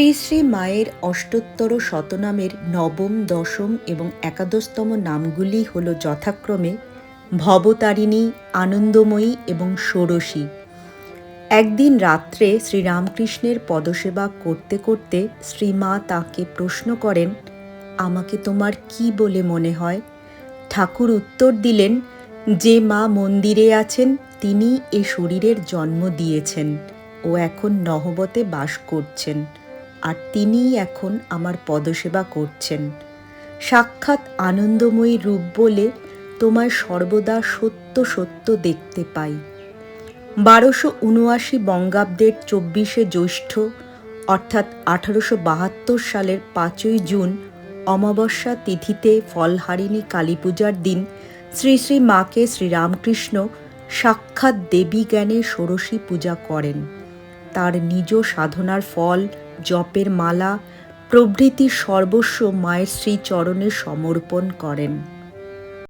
শ্রী শ্রী মায়ের অষ্টোত্তর শতনামের নবম, দশম এবং একাদশতম নামগুলি হল যথাক্রমে ভবতারিণী, আনন্দময়ী এবং ষোড়শী। একদিন রাত্রে শ্রীরামকৃষ্ণের পদসেবা করতে করতে শ্রীমা তাঁকে প্রশ্ন করেন, আমাকে তোমার কি বলে মনে হয়? ঠাকুর উত্তর দিলেন, যে মা মন্দিরে আছেন তিনি এ শরীরের জন্ম দিয়েছেন ও এখন নহবতে বাস করছেন, আর তিনিই এখন আমার পদসেবা করছেন। সাক্ষাৎ আনন্দময়ী রূপ বলে তোমায় সর্বদা সত্য সত্য দেখতে পাই। 1279 বঙ্গাব্দের 24শে জ্যৈষ্ঠ অর্থাৎ 1872 সালের 5ই জুন অমাবস্যা তিথিতে ফলহারিণী কালী পূজার দিন শ্রী শ্রী মাকে শ্রীরামকৃষ্ণ সাক্ষাৎ দেবী জ্ঞানে ষোড়শী পূজা করেন। তার নিজ সাধনার ফল, জপের মালা প্রভৃতি সর্বস্ব মায়ের শ্রীচরণে সমর্পণ করেন।